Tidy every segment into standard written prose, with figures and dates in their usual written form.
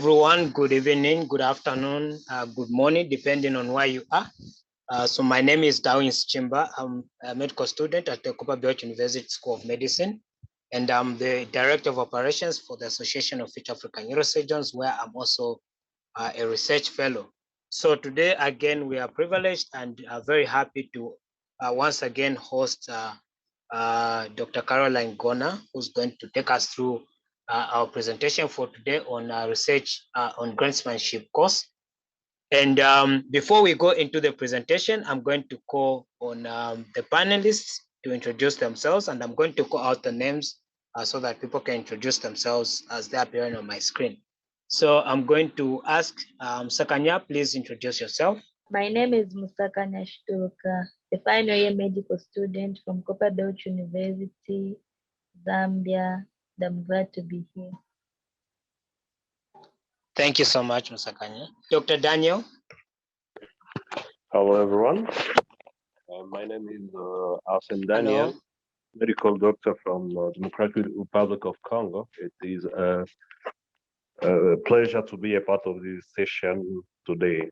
everyone. Good evening, good afternoon, good morning, depending on where you are. So my name is Dawins Chimba. I'm a medical student at the Copperbelt University School of Medicine, and I'm the Director of Operations for the Association of East African Neurosurgeons, where I'm also a research fellow. So today, again, we are privileged and very happy to once again host Dr. Caroline GONA, who's going to take us through our presentation for today on research on Grantsmanship course. And before we go into the presentation, I'm going to call on the panelists to introduce themselves, and I'm going to call out the names so that people can introduce themselves as they're appearing on my screen. So I'm going to ask Sakanya, please introduce yourself. My name is Musakanya Shtuka, a final year medical student from Copperbelt University, Zambia. I'm glad to be here. Thank you so much, Musakanya. Dr. Daniel. Hello, everyone. My name is AFAN Daniel, medical doctor from Democratic Republic of Congo. It is a pleasure to be a part of this session today.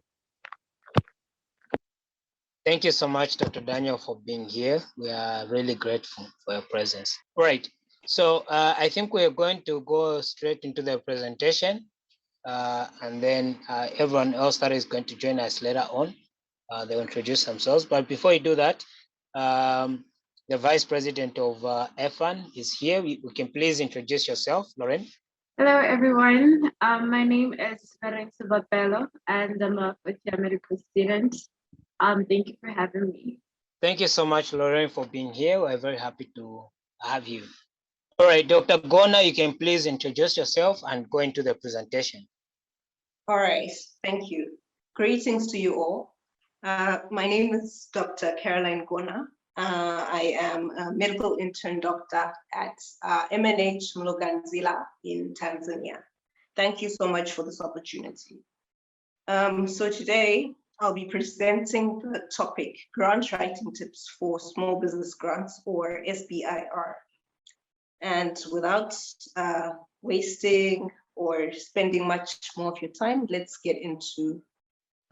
Thank you so much, Dr. Daniel, for being here. We are really grateful for your presence. All right. So I think we're going to go straight into the presentation, and then everyone else that is going to join us later on, they'll introduce themselves. But before you do that, the Vice President of AFAN is here. You can please introduce yourself, Lauren. Hello, everyone. My name is Lauren Subapelo, and I'm a first-year medical student. Thank you for having me. Thank you so much, Lauren, for being here. We're very happy to have you. All right, Dr. GONA, you can please introduce yourself and go into the presentation. All right, thank you. Greetings to you all. My name is Dr. Caroline GONA. I am a medical intern doctor at MNH Mloganzila in Tanzania. Thank you so much for this opportunity. So today, I'll be presenting the topic, grant writing tips for small business grants, or SBIR. And without wasting or spending much more of your time, let's get into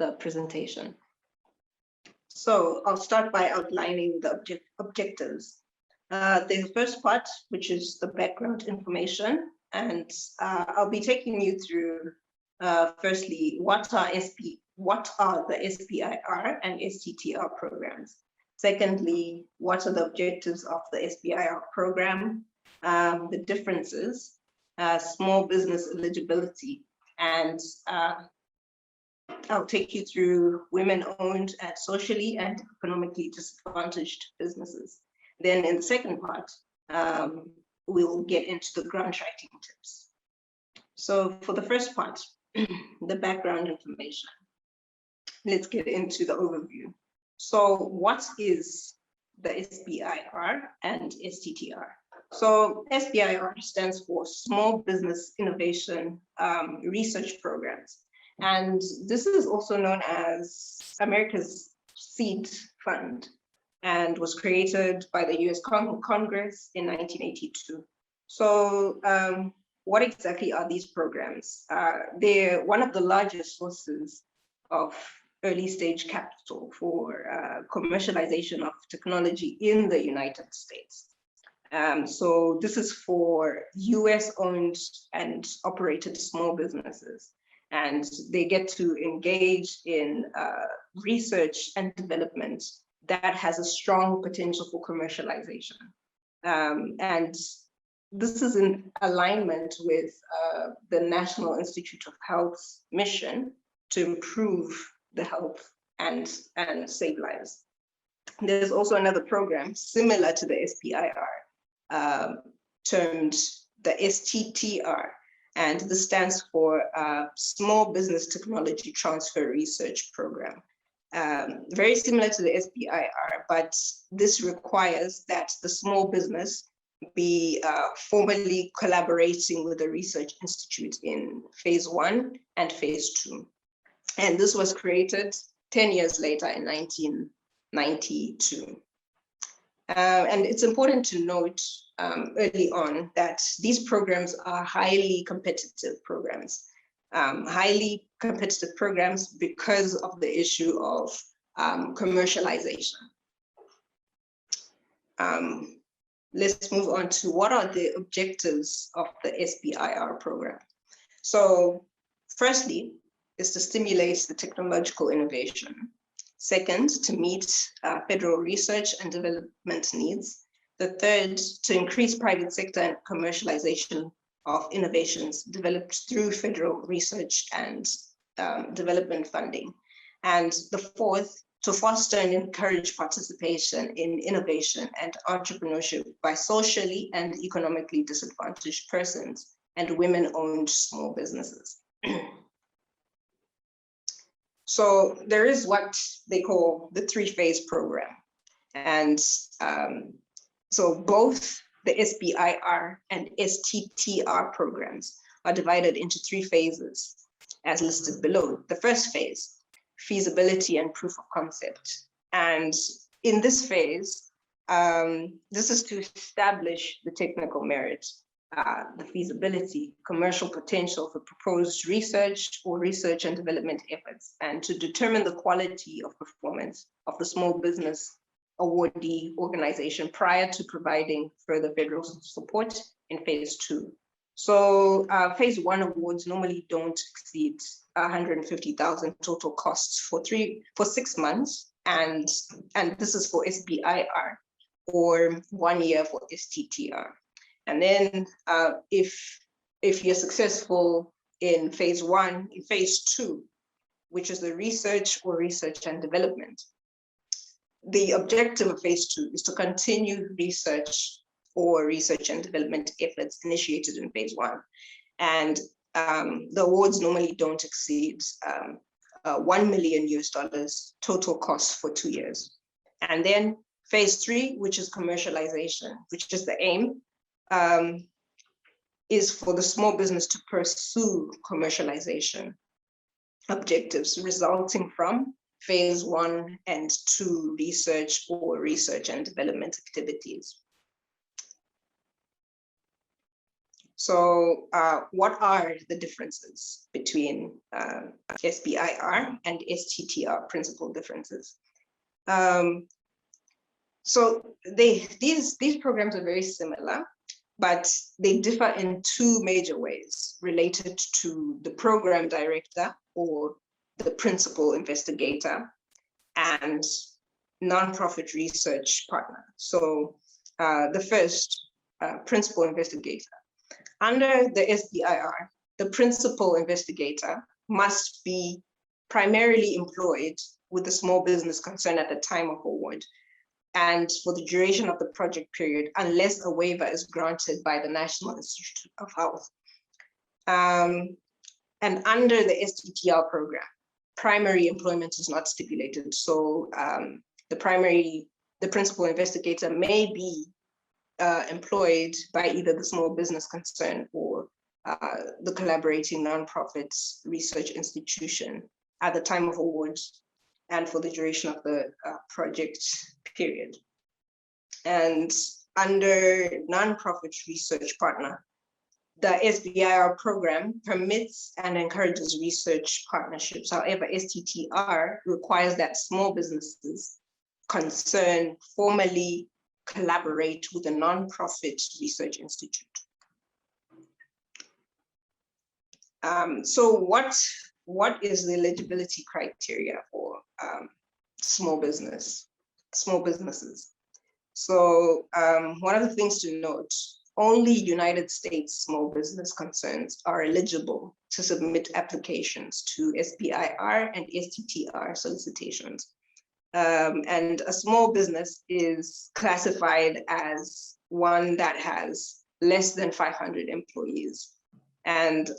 the presentation. So I'll start by outlining the objectives. There's the first part, which is the background information. And I'll be taking you through, firstly, what are the SBIR and STTR programs? Secondly, what are the objectives of the SBIR program? The differences, small business eligibility, and I'll take you through women-owned and socially and economically disadvantaged businesses. Then in the second part, we'll get into the grant writing tips. So for the first part, the background information, let's get into the overview. So what is the SBIR and STTR? So SBIR stands for Small Business Innovation Research Programs. And this is also known as America's Seed Fund, and was created by the US Congress in 1982. So what exactly are these programs? They're one of the largest sources of early stage capital for commercialization of technology in the United States. So this is for US owned and operated small businesses, and they get to engage in research and development that has a strong potential for commercialization. And this is in alignment with the National Institute of Health's mission to improve the health and save lives. There's also another program similar to the SBIR, termed the STTR, and this stands for Small Business Technology Transfer Research Program. Very similar to the SBIR, but this requires that the small business be formally collaborating with the research institute in phase 1 and phase 2. And this was created 10 years later in 1992. And it's important to note early on that these programs are highly competitive programs. highly competitive programs because of the issue of commercialization. Let's move on to what are the objectives of the SBIR program. So firstly, is to stimulate the technological innovation. Second, to meet federal research and development needs. The third, to increase private sector and commercialization of innovations developed through federal research and development funding. And the fourth, to foster and encourage participation in innovation and entrepreneurship by socially and economically disadvantaged persons and women-owned small businesses. So there is what they call the three-phase program. And so both the SBIR and STTR programs are divided into 3 phases as listed below. The first phase, feasibility and proof of concept. And in this phase, this is to establish the technical merit, the feasibility, commercial potential for proposed research or research and development efforts, and to determine the quality of performance of the small business awardee organization prior to providing further federal support in phase 2. So phase 1 awards normally don't exceed 150,000 total costs for 6 months, and this is for SBIR, or 1 year for STTR. And then if you're successful in phase 1, in phase 2, which is the research or research and development, the objective of phase 2 is to continue research or research and development efforts initiated in phase 1. And the awards normally don't exceed $1 million total costs for 2 years. And then phase 3, which is commercialization, which is the aim, is for the small business to pursue commercialization objectives resulting from phase 1 and 2 research or research and development activities. So what are the differences between SBIR and STTR, principal differences? So these programs are very similar, but they differ in 2 major ways related to the program director or the principal investigator and nonprofit research partner. So the first, principal investigator. Under the SBIR, the principal investigator must be primarily employed with the small business concern at the time of award and for the duration of the project period, unless a waiver is granted by the National Institute of Health. And under the STTR program, primary employment is not stipulated. So the principal investigator may be employed by either the small business concern or the collaborating nonprofit research institution at the time of awards and for the duration of the project period. And under nonprofit research partner, the SBIR program permits and encourages research partnerships. However, STTR requires that small businesses concerned formally collaborate with a nonprofit research institute. So what is the eligibility criteria for small businesses? So one of the things to note, only United States small business concerns are eligible to submit applications to SBIR and STTR solicitations. And a small business is classified as one that has less than 500 employees. And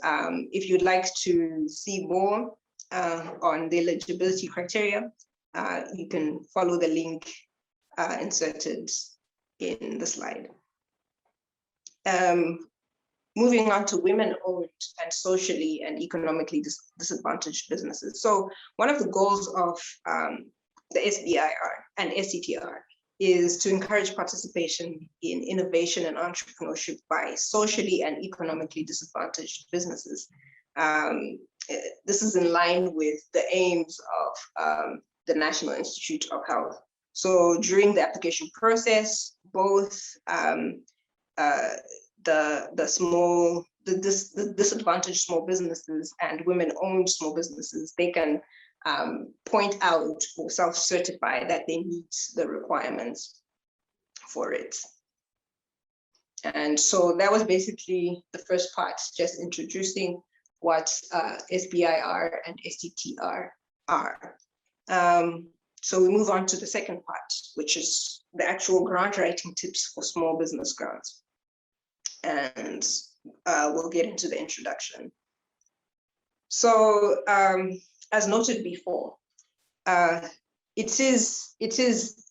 if you'd like to see more on the eligibility criteria, you can follow the link inserted in the slide. Moving on to women-owned and socially and economically disadvantaged businesses. So one of the goals of the SBIR and STTR is to encourage participation in innovation and entrepreneurship by socially and economically disadvantaged businesses. This is in line with the aims of the National Institute of Health. So during the application process, both the disadvantaged small businesses and women-owned small businesses, they can point out or self-certify that they meet the requirements for it. And so that was basically the first part, just introducing what SBIR and STTR are. So we move on to the second part, which is the actual grant writing tips for small business grants. And we'll get into the introduction. So as noted before, it is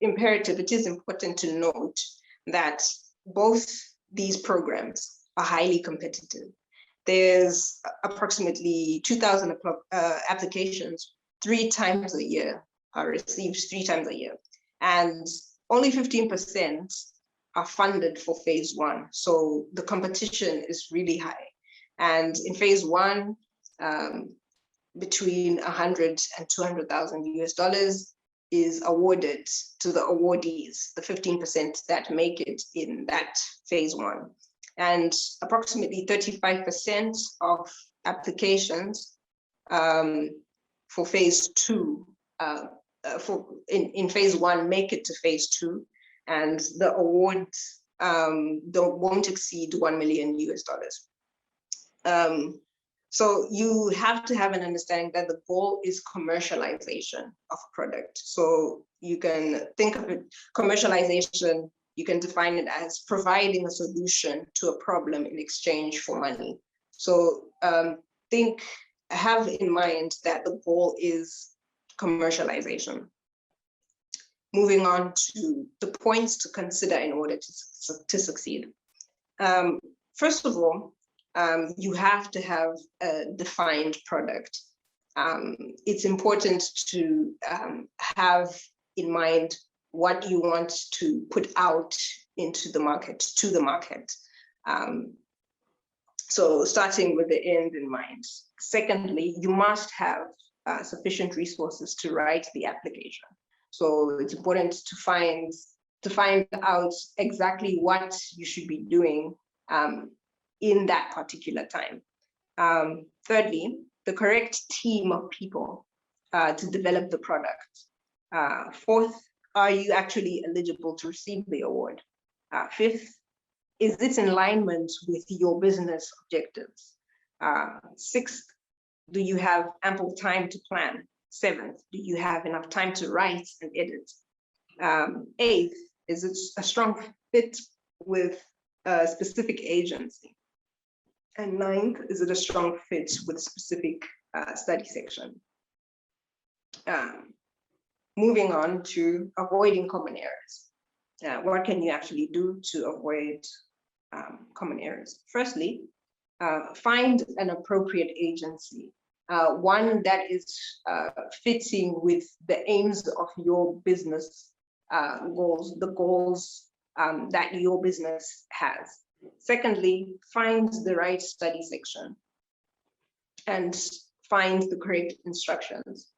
imperative, it is important to note that both these programs are highly competitive. There's approximately 2,000 applications 3 times a year are received 3 times a year, and only 15% are funded for phase 1. So the competition is really high. And in phase 1, between 100 and 200,000 US dollars is awarded to the awardees, the 15% that make it in that phase 1. And approximately 35% of applications for phase 2, in phase 1 make it to phase 2, and the awards won't exceed 1 million US dollars. So you have to have an understanding that the goal is commercialization of a product. So you can think of it, commercialization, you can define it as providing a solution to a problem in exchange for money. So have in mind that the goal is commercialization. Moving on to the points to consider in order to succeed. First of all, you have to have a defined product. It's important to have in mind what you want to put out into the market, to the market. So starting with the end in mind. Secondly, you must have sufficient resources to write the application. So it's important to find out exactly what you should be doing in that particular time. Thirdly, the correct team of people to develop the product. Fourth, are you actually eligible to receive the award? Fifth, is this in alignment with your business objectives? Sixth, do you have ample time to plan? Seventh, do you have enough time to write and edit? Eighth, is it a strong fit with a specific agency? And ninth, is it a strong fit with a specific study section? Moving on to avoiding common errors. What can you actually do to avoid common errors? Firstly, find an appropriate agency, one that is fitting with the aims of your business goals, the goals that your business has. Secondly, find the right study section and find the correct instructions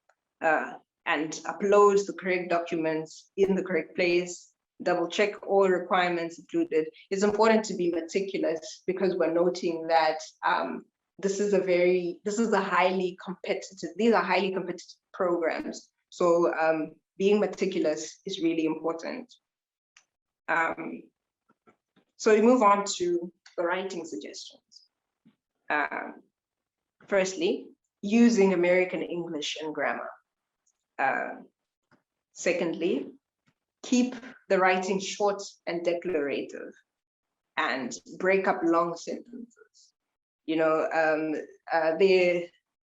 and upload the correct documents in the correct place. Double check all requirements included. It's important to be meticulous because we're noting that these are highly competitive programs. So being meticulous is really important. So we move on to the writing suggestions. Firstly, using American English and grammar. Secondly, keep the writing short and declarative and break up long sentences. You know,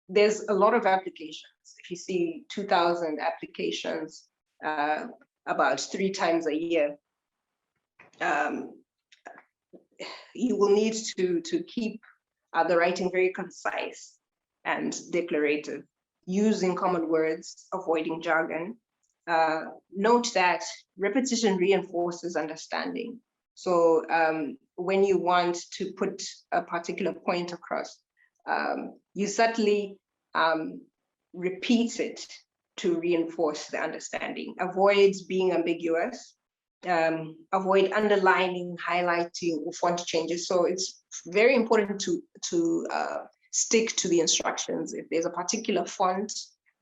there's a lot of applications. If you see 2,000 applications about 3 times a year, you will need to keep the writing very concise and declarative, using common words, avoiding jargon. Note that repetition reinforces understanding. So when you want to put a particular point across, you subtly repeat it to reinforce the understanding. Avoid being ambiguous. Avoid underlining, highlighting, or font changes. So it's very important to stick to the instructions. If there's a particular font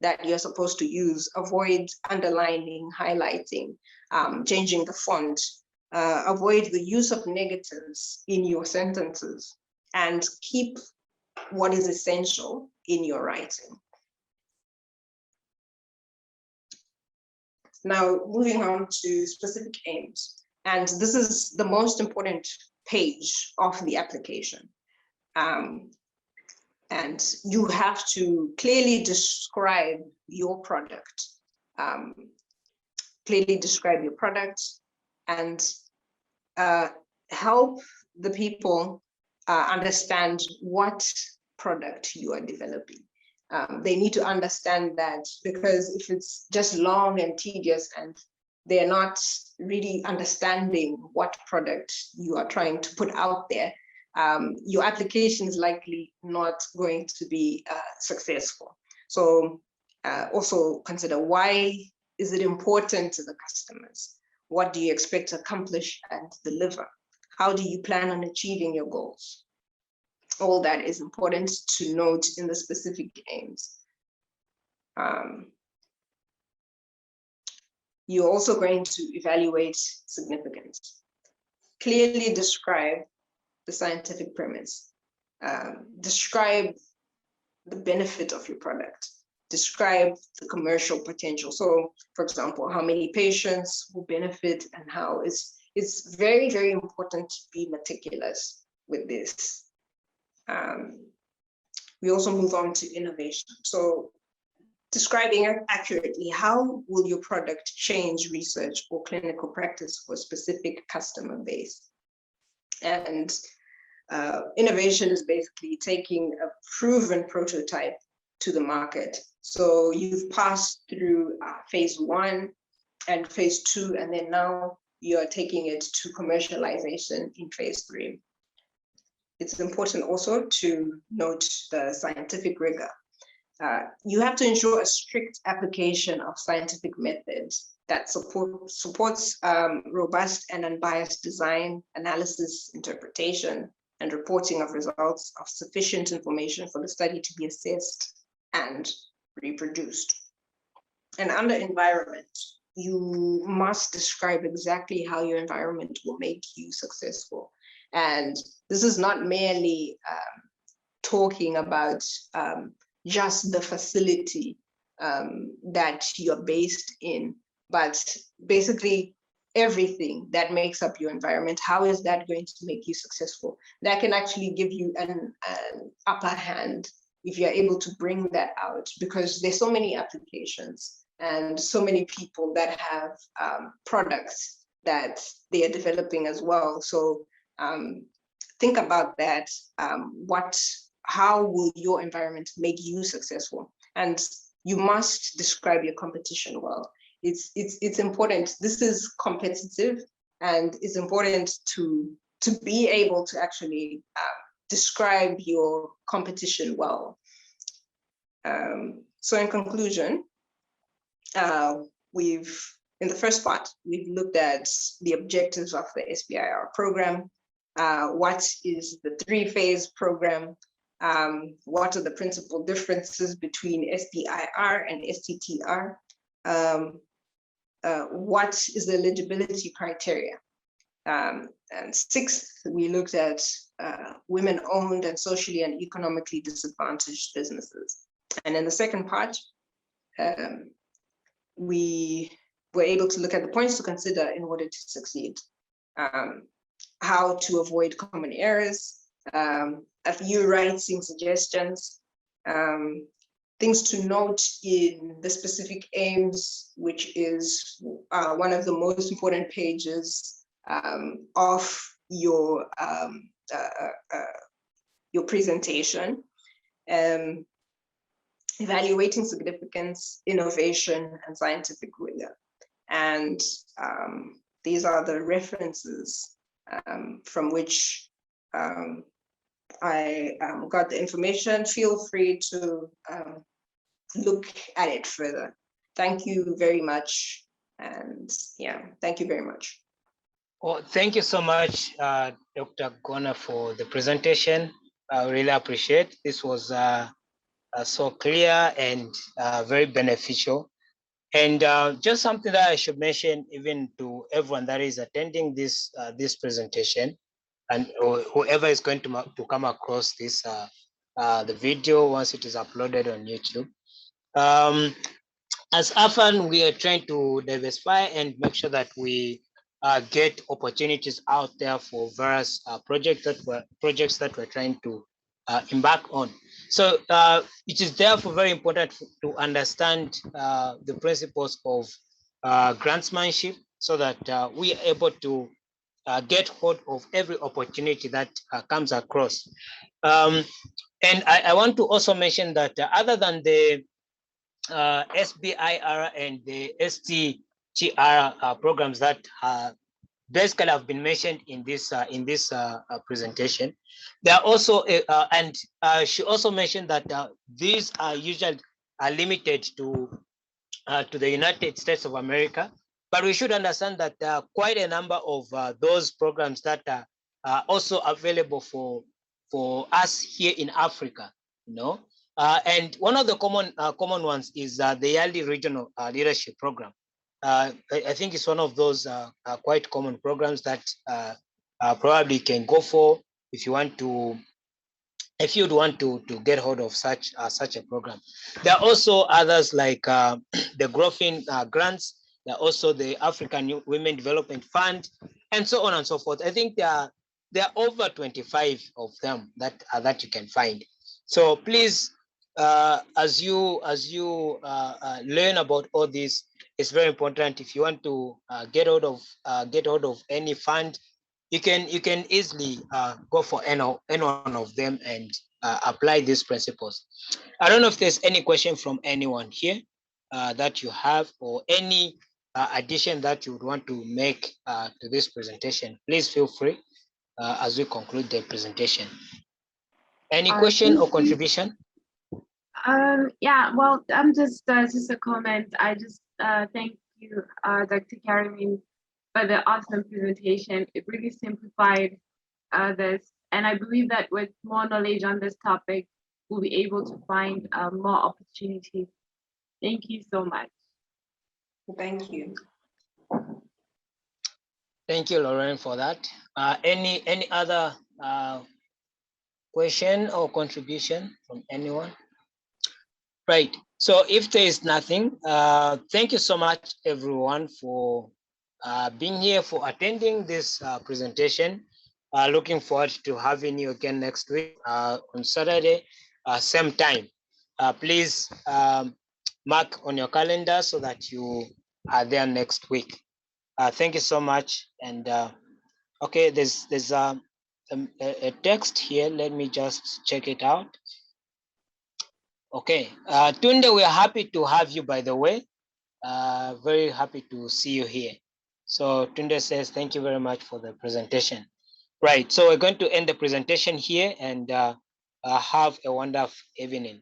that you're supposed to use, avoid underlining, highlighting, changing the font. Avoid the use of negatives in your sentences, and keep what is essential in your writing. Now, moving on to specific aims. And this is the most important page of the application. And you have to clearly describe your product. And help the people understand what product you are developing. They need to understand that, because if it's just long and tedious and they're not really understanding what product you are trying to put out there, your application is likely not going to be successful. So also consider, why is it important to the customers? What do you expect to accomplish and deliver? How do you plan on achieving your goals? All that is important to note in the specific aims. You're also going to evaluate significance. Clearly describe the scientific premise. Describe the benefit of your product. Describe the commercial potential. So, for example, how many patients will benefit and how. It's very, very important to be meticulous with this. We also move on to innovation. So describing accurately, how will your product change research or clinical practice for a specific customer base? And innovation is basically taking a proven prototype to the market. So you've passed through phase 1 and phase 2, and then now you're taking it to commercialization in phase 3. It's important also to note the scientific rigor. You have to ensure a strict application of scientific methods that supports robust and unbiased design, analysis, interpretation, and reporting of results of sufficient information for the study to be assessed and reproduced. And under environment, you must describe exactly how your environment will make you successful. And this is not merely talking about just the facility that you're based in, but basically everything that makes up your environment. How is that going to make you successful? That can actually give you an upper hand if you're able to bring that out, because there's so many applications and so many people that have products that they are developing as well. So think about that. How will your environment make you successful? And you must describe your competition well. It's important. This is competitive, and it's important to be able to actually describe your competition well. So in conclusion, in the first part, we've looked at the objectives of the SBIR program. What is the 3-phase program? What are the principal differences between SBIR and STTR? What is the eligibility criteria? And 6th, we looked at women-owned and socially and economically disadvantaged businesses. And in the second part, we were able to look at the points to consider in order to succeed. How to avoid common errors, a few writing suggestions, things to note in the specific aims, which is one of the most important pages of your presentation. Evaluating significance, innovation, and scientific rigor. And these are the references from which I got the information, feel free to look at it further. Thank you very much. And yeah, thank you very much. Well, thank you so much, Dr. GONA, for the presentation. I really appreciate. This was so clear and very beneficial. And just something that I should mention, even to everyone that is attending this this presentation, and whoever is going to come across this the video once it is uploaded on YouTube. As AFAN, we are trying to diversify and make sure that we get opportunities out there for various projects that we're trying to embark on. So it is therefore very important to understand the principles of grantsmanship so that we are able to get hold of every opportunity that comes across. And I want to also mention that other than the SBIR and the STGR programs that basically have been mentioned in this presentation. There are also, and she also mentioned that these are usually limited to the United States of America, but we should understand that there are quite a number of those programs that are also available for us here in Africa, you know. And one of the common ones is the yearly regional leadership program. I think it's one of those quite common programs that probably you can go for if you want to, if you'd want to get hold of such a program. There are also others like the Growing Grants. There are also the African Women Development Fund, and so on and so forth. I think there are over 25 of them that you can find. So please, as you learn about all this, it's very important. If you want to get hold of any fund, you can easily go for any one of them and apply these principles. I don't know if there's any question from anyone here that you have, or any addition that you would want to make to this presentation. Please feel free as we conclude the presentation. Any question or contribution? Yeah, well, I'm just a comment. I just thank you, Dr. Caroline, for the awesome presentation. It really simplified this, and I believe that with more knowledge on this topic, we'll be able to find more opportunities. Thank you so much. Thank you. Thank you, Lauren, for that. Any other question or contribution from anyone? Right. So if there is nothing, thank you so much, everyone, for being here, for attending this presentation. Looking forward to having you again next week on Saturday, same time. Please mark on your calendar so that you are there next week. Thank you so much. And okay, there's a text here. Let me just check it out. Okay, Tunde, we are happy to have you, by the way. Very happy to see you here. So Tunde says, thank you very much for the presentation. Right, so we're going to end the presentation here and have a wonderful evening.